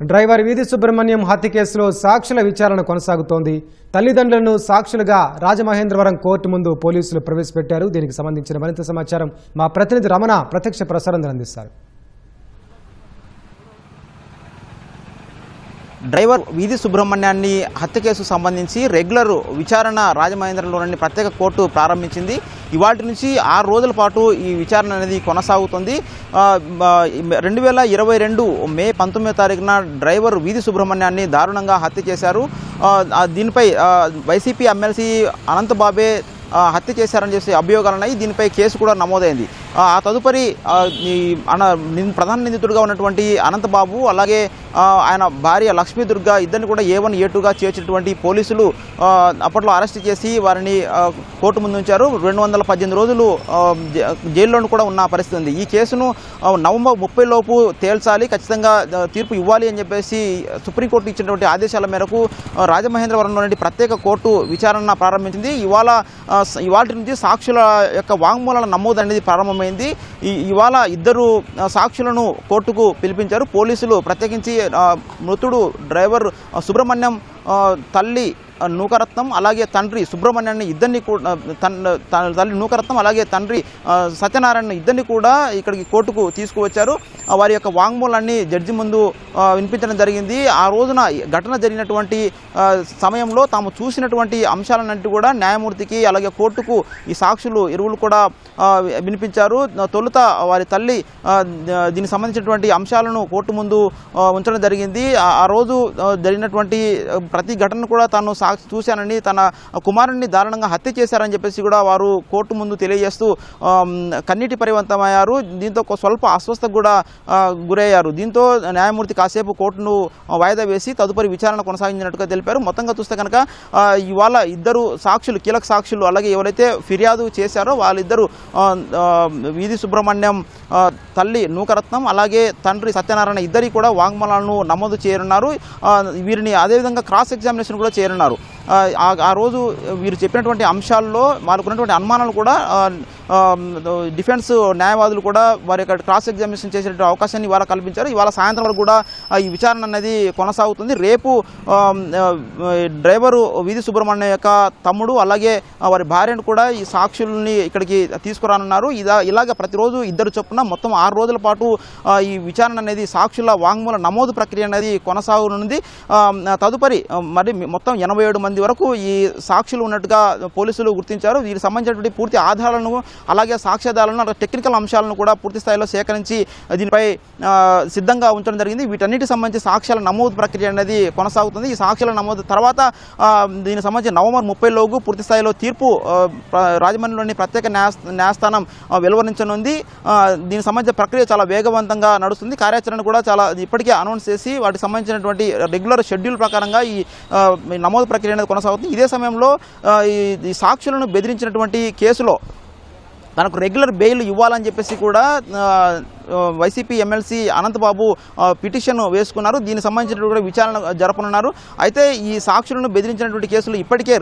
Driver వీధి సుబ్రహ్మణ్యం హత్య కేసులో సాక్షుల విచారణ కొనసాగుతోంది. తల్లిదండ్రులను సాక్షులుగా రాజమహేంద్రవరం కోర్టు ముందు పోలీసులు ప్రవేశపెట్టారు. దీనికి సంబంధించిన మరింత సమాచారం మా ప్రతినిధి రమణ ప్రత్యక్ష ప్రసారం అందిస్తారు. డ్రైవర్ వీధి సుబ్రహ్మణ్యాన్ని హత్య కేసుకు సంబంధించి రెగ్యులర్ విచారణ రాజమహేంద్రవరంలోని ప్రత్యేక కోర్టు ప్రారంభించింది. ఇవాటి నుంచి 6 రోజుల పాటు ఈ విచారణ అనేది కొనసాగుతుంది. 2022 మే 19వ తారీఖున డ్రైవర్ వీధి సుబ్రహ్మణ్యాన్ని దారుణంగా హత్య చేశారు. దీనిపై వైసీపీ ఎమ్మెల్సీ అనంతబాబే హత్య చేశారని చెప్పి అభియోగాలున్నాయి. దీనిపై కేసు కూడా నమోదైంది. ఆ తదుపరి ప్రధాన నిందితుడిగా ఉన్నటువంటి అనంతబాబు అలాగే ఆయన భార్య లక్ష్మీదుర్గ ఇద్దరిని కూడా A1 A2గా చేర్చినటువంటి పోలీసులు అప్పట్లో అరెస్ట్ చేసి వారిని కోర్టు ముందు ఉంచారు. 218 రోజులు జైల్లోనూ కూడా ఉన్న పరిస్థితి ఉంది. ఈ కేసును నవంబర్ 30 లోపు తేల్చాలి, ఖచ్చితంగా తీర్పు ఇవ్వాలి అని చెప్పేసి సుప్రీంకోర్టు ఇచ్చినటువంటి ఆదేశాల మేరకు రాజమహేంద్రవరంలోని ప్రత్యేక కోర్టు విచారణ ప్రారంభించింది. ఇవాళ నుంచి సాక్షుల యొక్క వాంగ్మూలాల నమోదు అనేది ప్రారంభమైంది. ఇవాళ 2 సాక్షులను కోర్టుకు పిలిపించారు పోలీసులు. ప్రత్యేకించి మృతుడు డ్రైవర్ సుబ్రహ్మణ్యం తల్లి నూకరత్నం అలాగే తండ్రి సుబ్రహ్మణ్యాన్ని ఇద్దరిని కూడా తల్లి నూకరత్నం అలాగే తండ్రి సత్యనారాయణ ఇద్దరిని కూడా ఇక్కడికి కోర్టుకు తీసుకువచ్చారు. వారి యొక్క వాంగ్మూలాన్ని జడ్జి ముందు వినిపించడం జరిగింది. ఆ రోజున ఘటన జరిగినటువంటి సమయంలో తాము చూసినటువంటి అంశాలన్నింటి కూడా న్యాయమూర్తికి అలాగే కోర్టుకు ఈ సాక్షులు ఇరువురు కూడా వినిపించారు. తొలుత వారి తల్లి దీనికి సంబంధించినటువంటి అంశాలను కోర్టు ముందు ఉంచడం జరిగింది. ఆ రోజు జరిగినటువంటి ప్రతి ఘటన కూడా తాను చూశానని, తన కుమారుడిని దారుణంగా హత్య చేశారని చెప్పేసి కూడా వారు కోర్టు ముందు తెలియజేస్తూ కన్నీటి పరివంతమయ్యారు. దీంతో స్వల్ప అస్వస్థకు కూడా గురయ్యారు. దీంతో న్యాయమూర్తి కాసేపు కోర్టును వాయిదా వేసి తదుపరి విచారణ కొనసాగించినట్టుగా తెలిపారు. మొత్తంగా చూస్తే కనుక ఇవాళ 2 సాక్షులు కీలక సాక్షులు అలాగే ఎవరైతే ఫిర్యాదు చేశారో వాళ్ళిద్దరూ వీధి సుబ్రహ్మణ్యం తల్లి నూకరత్నం అలాగే తండ్రి సత్యనారాయణ ఇద్దరి కూడా వాంగ్మూలాలను నమోదు చేయనున్నారు. వీరిని అదేవిధంగా క్రాస్ ఎగ్జామినేషన్ కూడా చేయనున్నారు. ఆ రోజు వీరు చెప్పినటువంటి అంశాల్లో వాళ్ళకు ఉన్నటువంటి అనుమానాలు కూడా డిఫెన్స్ న్యాయవాదులు కూడా వారి యొక్క క్రాస్ ఎగ్జామినేషన్ చేసేటువంటి అవకాశాన్ని ఇవాళ కల్పించారు. ఇవాళ సాయంత్రం వరకు కూడా ఈ విచారణ అనేది కొనసాగుతుంది. రేపు డ్రైవరు వీధి సుబ్రహ్మణ్యం యొక్క తమ్ముడు అలాగే వారి భార్యను కూడా ఈ సాక్షుల్ని ఇక్కడికి తీసుకురానున్నారు. ఇలాగ ప్రతిరోజు 2 చొప్పున మొత్తం 6 రోజుల పాటు ఈ విచారణ అనేది సాక్షుల వాంగ్మూల నమోదు ప్రక్రియ అనేది కొనసాగనుంది. తదుపరి మరి మొత్తం 87 మంది వరకు ఈ సాక్షులు ఉన్నట్టుగా పోలీసులు గుర్తించారు. వీరికి సంబంధించినటువంటి పూర్తి ఆధారాలను అలాగే సాక్ష్యాధారాలను అలాగే టెక్నికల్ అంశాలను కూడా పూర్తి స్థాయిలో సేకరించి దీనిపై సిద్ధంగా ఉంచడం జరిగింది. వీటన్నిటికి సంబంధించి సాక్ష్యాల నమోదు ప్రక్రియ అనేది కొనసాగుతుంది. ఈ సాక్ష్యాల నమోదు తర్వాత దీనికి సంబంధించి నవంబర్ 30 లోపు పూర్తి స్థాయిలో తీర్పు రాజమండ్రిలోని ప్రత్యేక న్యాయస్థానం వెలువరించనుంది. దీనికి సంబంధించిన ప్రక్రియ చాలా వేగవంతంగా నడుస్తుంది. కార్యాచరణ కూడా చాలా ఇప్పటికే అనౌన్స్ చేసి వాటికి సంబంధించినటువంటి రెగ్యులర్ షెడ్యూల్ ప్రకారంగా ఈ నమోదు ప్రక్రియ అనేది కొనసాగుతుంది. ఇదే సమయంలో ఈ సాక్షులను బెదిరించినటువంటి కేసులో తనకు రెగ్యులర్ బెయిల్ ఇవ్వాలని చెప్పేసి కూడా వైసీపీ ఎమ్మెల్సీ అనంతబాబు పిటిషన్ వేసుకున్నారు. దీనికి సంబంధించినటువంటి విచారణ జరపనున్నారు. అయితే ఈ సాక్షులను బెదిరించినటువంటి కేసులు ఇప్పటికే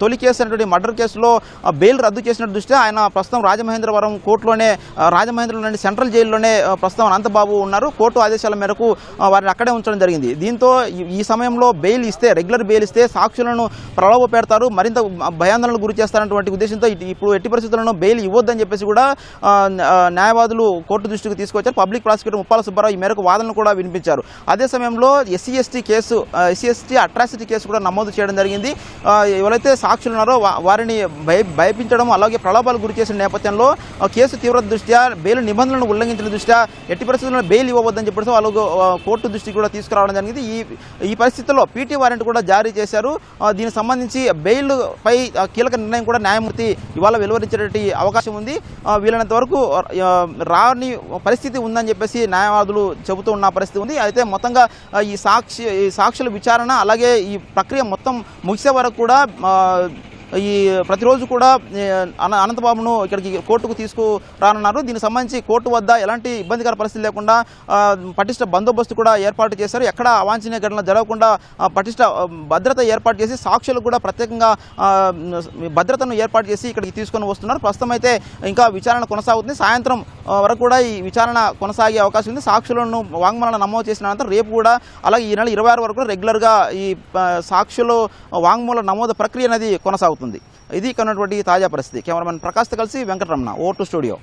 తొలి కేసు అయినటువంటి మర్డర్ కేసులో బెయిల్ రద్దు చేసిన దృష్ట్యా ఆయన ప్రస్తుతం రాజమహేంద్రవరం కోర్టులోనే రాజమహేంద్రవరం సెంట్రల్ జైల్లోనే ప్రస్తుతం అనంతబాబు ఉన్నారు. కోర్టు ఆదేశాల మేరకు వారిని అక్కడే ఉంచడం జరిగింది. దీంతో ఈ సమయంలో బెయిల్ ఇస్తే రెగ్యులర్ బెయిల్ ఇస్తే సాక్షులను ప్రలోభ పెడతారు, మరింత భయాందోళనకు గురి చేస్తారన్నటువంటి ఉద్దేశంతో ఇప్పుడు ఎట్టి పరిస్థితుల్లో బెయిల్ ఇవ్వద్దని చెప్పేసి కూడా న్యాయవాదులు కోర్టు దృష్టికి తీసుకొచ్చారు. పబ్లిక్ ప్రాసిక్యూటర్ ముప్పాల సుబ్బారావు ఈ మేరకు వాదనలు కూడా వినిపించారు. అదే సమయంలో ఎస్సీ ఎస్టీ అట్రాసిటీ కేసు కూడా నమోదు చేయడం జరిగింది. ఎవరైతే సాక్షులు ఉన్నారో వారిని భయపించడం అలాగే ప్రలోభాలకు గురి చేసిన నేపథ్యంలో కేసు తీవ్రత దృష్ట్యా బెయిల్ నిబంధనలను ఉల్లంఘించిన దృష్ట్యా ఎట్టి పరిస్థితుల్లో బెయిల్ ఇవ్వవద్దని చెప్పేసి వాళ్ళు కోర్టు దృష్టికి కూడా తీసుకురావడం జరిగింది. ఈ పరిస్థితుల్లో పీటీ వారెంట్ కూడా జారీ చేశారు. దీనికి సంబంధించి బెయిల్ పై కీలక నిర్ణయం కూడా న్యాయమూర్తి ఇవాళ వెలువరించేటువంటి అవకాశం ఉంది. వీలైనంత వరకు రాని పరిస్థితి ఉందని చెప్పేసి న్యాయవాదులు చెబుతూ ఉన్న పరిస్థితి ఉంది. అయితే మొత్తంగా ఈ సాక్షుల విచారణ అలాగే ఈ ప్రక్రియ మొత్తం ముగిసే వరకు కూడా ఈ ప్రతిరోజు కూడా అనంతబాబును ఇక్కడికి కోర్టుకు తీసుకురానున్నారు. దీనికి సంబంధించి కోర్టు వద్ద ఎలాంటి ఇబ్బందికర పరిస్థితి లేకుండా పటిష్ట బందోబస్తు కూడా ఏర్పాటు చేశారు. ఎక్కడ అవాంఛనీయ ఘటనలు జరగకుండా పటిష్ట భద్రత ఏర్పాటు చేసి సాక్షులకు కూడా ప్రత్యేకంగా భద్రతను ఏర్పాటు చేసి ఇక్కడికి తీసుకొని వస్తున్నారు. ప్రస్తుతం అయితే ఇంకా విచారణ కొనసాగుతుంది. సాయంత్రం వరకు కూడా ఈ విచారణ కొనసాగే అవకాశం ఉంది. సాక్షులను వాంగ్మూలాలను నమోదు చేసిన అనంతరం రేపు కూడా అలాగే ఈ నెల 26 వరకు రెగ్యులర్గా ఈ సాక్షులు వాంగ్మూల నమోదు ప్రక్రియ అనేది కొనసాగుతుంది. ఇది ఇక్కడ ఉన్నటువంటి తాజా పరిస్థితి. కెమెరామెన్ ప్రకాష్తో కలిసి వెంకటరమణ, ఓ2 స్టూడియో.